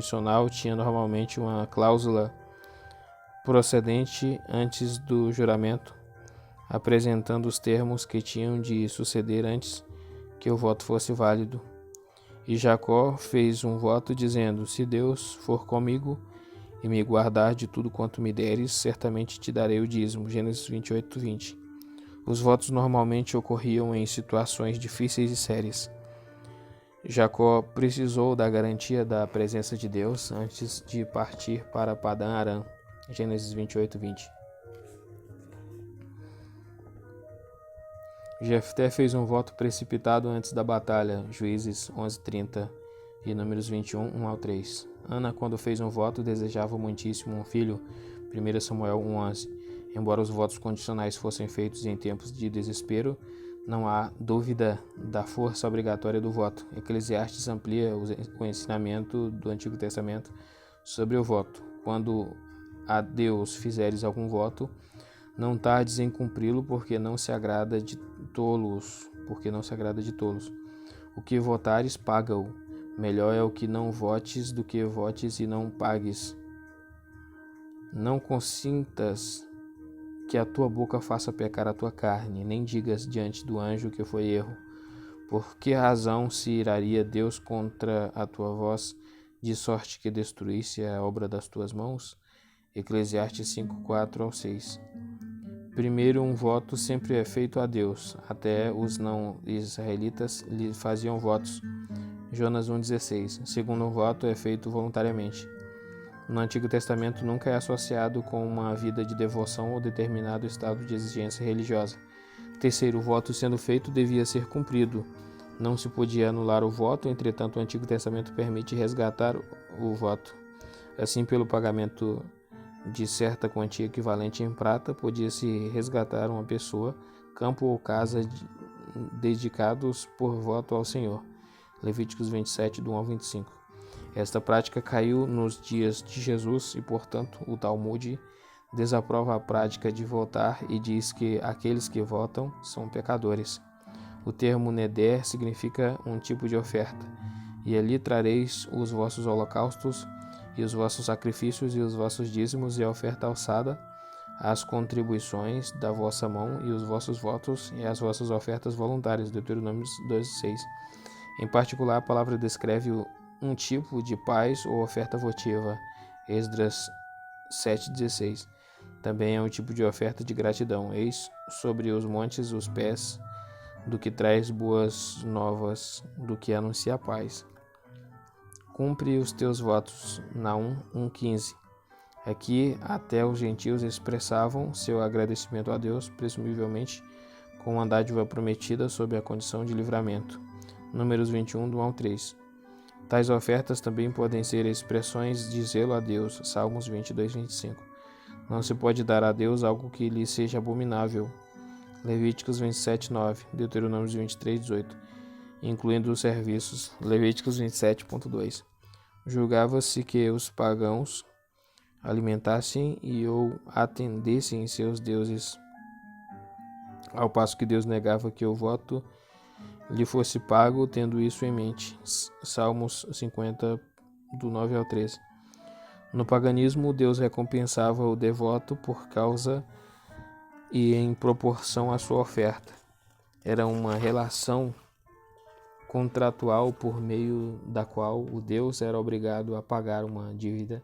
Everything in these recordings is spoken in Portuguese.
condicional tinha normalmente uma cláusula procedente antes do juramento, apresentando os termos que tinham de suceder antes que o voto fosse válido. E Jacó fez um voto dizendo: se Deus for comigo e me guardar de tudo quanto me deres, certamente te darei o dízimo. Gênesis 28, 20. Os votos normalmente ocorriam em situações difíceis e sérias. Jacó precisou da garantia da presença de Deus antes de partir para Padã Arã. Gênesis 28, 20. Jefté fez um voto precipitado antes da batalha. Juízes 11:30 e Números 21, 1-3. Ana, quando fez um voto, desejava muitíssimo um filho. 1 Samuel 1:11. Embora os votos condicionais fossem feitos em tempos de desespero, não há dúvida da força obrigatória do voto. Eclesiastes amplia o ensinamento do Antigo Testamento sobre o voto. Quando a Deus fizeres algum voto, não tardes em cumpri-lo, porque não se agrada de tolos. O que votares, paga-o. Melhor é o que não votes do que votes e não pagues. Não consintas que a tua boca faça pecar a tua carne, nem digas diante do anjo que foi erro. Por que razão se iraria Deus contra a tua voz, de sorte que destruísse a obra das tuas mãos? Eclesiastes 5:4-6. Primeiro, um voto sempre é feito a Deus. Até os não-israelitas lhe faziam votos. Jonas 1:16. Segundo, um voto é feito voluntariamente. No Antigo Testamento nunca é associado com uma vida de devoção ou determinado estado de exigência religiosa. Terceiro, o voto sendo feito devia ser cumprido. Não se podia anular o voto, entretanto o Antigo Testamento permite resgatar o voto. Assim, pelo pagamento de certa quantia equivalente em prata, podia-se resgatar uma pessoa, campo ou casa dedicados por voto ao Senhor. Levíticos 27, do 1 ao 25. Esta prática caiu nos dias de Jesus e, portanto, o Talmud desaprova a prática de votar e diz que aqueles que votam são pecadores. O termo neder significa um tipo de oferta. E ali trareis os vossos holocaustos e os vossos sacrifícios e os vossos dízimos e a oferta alçada, as contribuições da vossa mão e os vossos votos e as vossas ofertas voluntárias. Deuteronômio 12:6. Em particular, a palavra descreve um tipo de paz ou oferta votiva. Esdras 7:16. Também é um tipo de oferta de gratidão. Eis sobre os montes os pés do que traz boas novas, do que anuncia a paz. Cumpre os teus votos. Naum 1:15. Aqui até os gentios expressavam seu agradecimento a Deus, presumivelmente com uma dádiva prometida sob a condição de livramento. Números 21, do 1 ao 3. Tais ofertas também podem ser expressões de zelo a Deus. Salmos 22:25. Não se pode dar a Deus algo que lhe seja abominável. Levíticos 27:9. Deuteronômio 23:18. Incluindo os serviços. Levíticos 27:2. Julgava-se que os pagãos alimentassem e ou atendessem seus deuses, ao passo que Deus negava que o voto lhe fosse pago, tendo isso em mente. Salmos 50, do 9 ao 13. No paganismo, Deus recompensava o devoto por causa e em proporção à sua oferta. Era uma relação contratual por meio da qual o Deus era obrigado a pagar uma dívida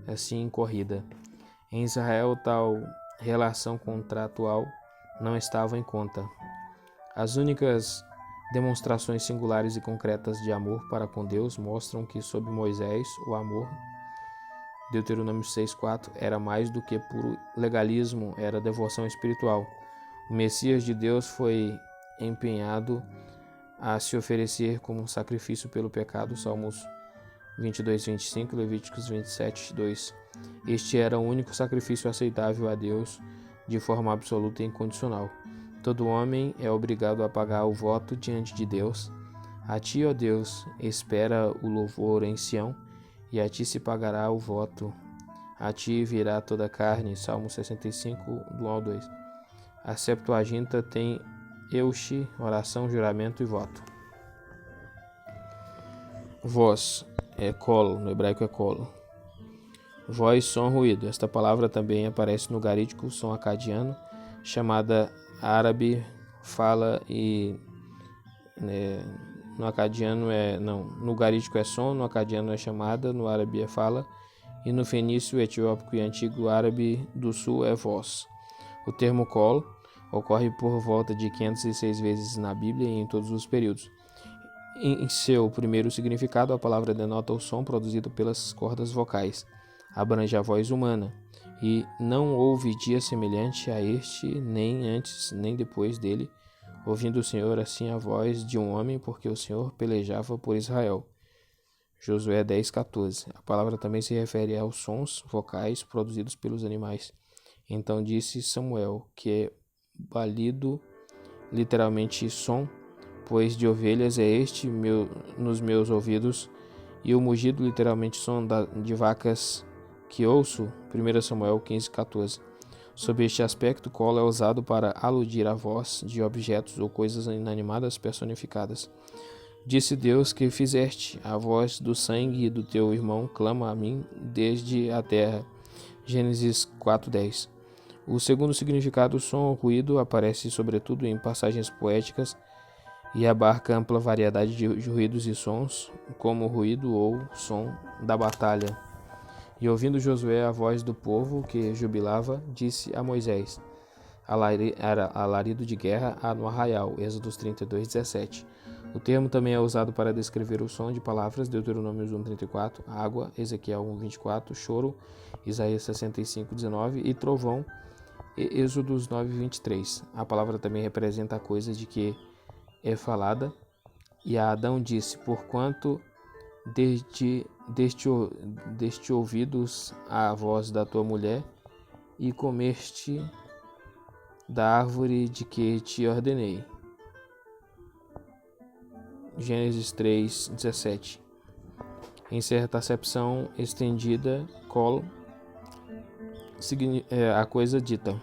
assim incorrida. Em Israel, tal relação contratual não estava em conta. As únicas demonstrações singulares e concretas de amor para com Deus mostram que sob Moisés o amor, Deuteronômio 6:4, era mais do que puro legalismo, era devoção espiritual. O Messias de Deus foi empenhado a se oferecer como um sacrifício pelo pecado. Salmos 22:25, Levíticos 27:2. Este era o único sacrifício aceitável a Deus de forma absoluta e incondicional. Todo homem é obrigado a pagar o voto diante de Deus. A ti, ó Deus, espera o louvor em Sião, e a ti se pagará o voto. A ti virá toda a carne. Salmo 65, do 1 ao 2. A Septuaginta tem euche, oração, juramento e voto. Vós, é colo, no hebraico é colo. Voz, som, ruído. Esta palavra também aparece no garídico, som acadiano, chamada árabe, fala e no acadiano no garídico é som, no acadiano é chamada, no árabe é fala e no fenício, etiópico e antigo árabe do sul é voz. O termo colo ocorre por volta de 506 vezes na Bíblia e em todos os períodos. Em seu primeiro significado, a palavra denota o som produzido pelas cordas vocais, abrange a voz humana, e não houve dia semelhante a este, nem antes nem depois dele, ouvindo o Senhor assim a voz de um homem, porque o Senhor pelejava por Israel. Josué 10:14. A palavra também se refere aos sons vocais produzidos pelos animais. Então disse Samuel, que é balido, literalmente som, pois de ovelhas é este nos meus ouvidos, e o mugido, literalmente som de vacas que ouço. 1 Samuel 15:14. Sob este aspecto, colo é usado para aludir à voz de objetos ou coisas inanimadas personificadas. Disse Deus que fizeste, a voz do sangue do teu irmão clama a mim desde a terra. Gênesis 4:10. O segundo significado, som ou ruído, aparece sobretudo em passagens poéticas e abarca ampla variedade de ruídos e sons, como o ruído ou som da batalha. E ouvindo Josué a voz do povo que jubilava, disse a Moisés: alarido de guerra há no arraial. Êxodos 32:17. O termo também é usado para descrever o som de palavras, Deuteronômio 1:34, água, Ezequiel 1:24, choro, Isaías 65:19 e trovão, Êxodos 9:23. A palavra também representa a coisa de que é falada, e a Adão disse: porquanto deste ouvidos a voz da tua mulher, e comeste da árvore de que te ordenei. Gênesis 3:17. Em certa acepção estendida, colo, a coisa dita.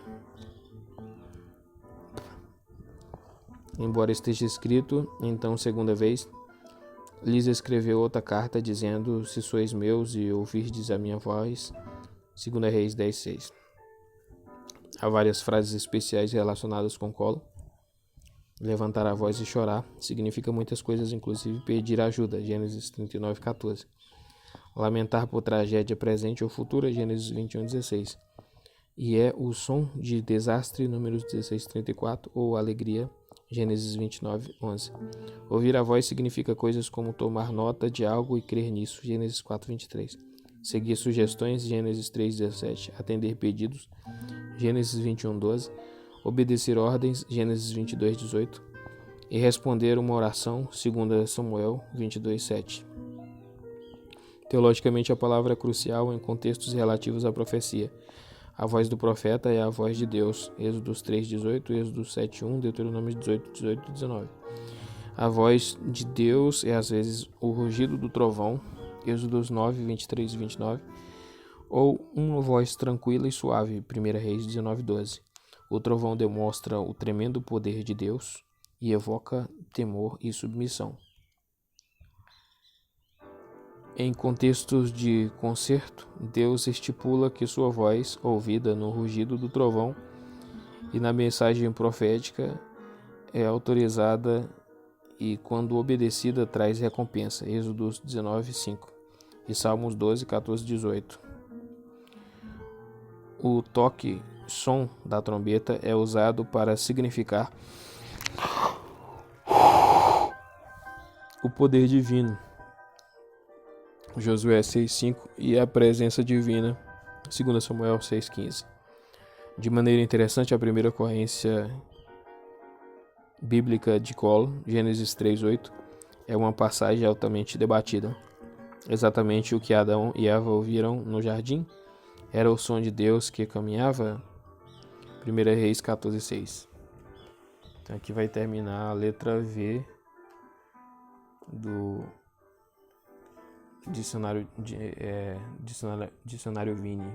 Embora esteja escrito, então, segunda vez, lhes escreveu outra carta, dizendo: se sois meus e ouvirdes a minha voz. 2 Reis 10:6. Há várias frases especiais relacionadas com colo. Levantar a voz e chorar significa muitas coisas, inclusive pedir ajuda. Gênesis 39:14. Lamentar por tragédia presente ou futura. Gênesis 21:16. E é o som de desastre. Números 16:34. Ou alegria. Gênesis 29:11. Ouvir a voz significa coisas como tomar nota de algo e crer nisso. Gênesis 4:23. Seguir sugestões. Gênesis 3:17. Atender pedidos. Gênesis 21:12. Obedecer ordens. Gênesis 22:18. E responder uma oração. 2 Samuel 22:7. Teologicamente, a palavra é crucial em contextos relativos à profecia. A voz do profeta é a voz de Deus. Êxodos 3:18, Êxodos 7:1, Deuteronômio 18:18 e 19. A voz de Deus é às vezes o rugido do trovão. Êxodos 9:23 e 29. Ou uma voz tranquila e suave. 1 Reis 19:12. O trovão demonstra o tremendo poder de Deus e evoca temor e submissão. Em contextos de concerto, Deus estipula que sua voz, ouvida no rugido do trovão e na mensagem profética, é autorizada e, quando obedecida, traz recompensa. Êxodos 19:5 e Salmos 12:14-18. O toque, som da trombeta é usado para significar o poder divino. Josué 6:5 e a presença divina. 2 Samuel 6:15. De maneira interessante, a primeira ocorrência bíblica de colo, Gênesis 3:8, é uma passagem altamente debatida. Exatamente o que Adão e Eva ouviram no jardim era o som de Deus que caminhava. 1 Reis 14:6. Então aqui vai terminar a letra V do dicionário Vini.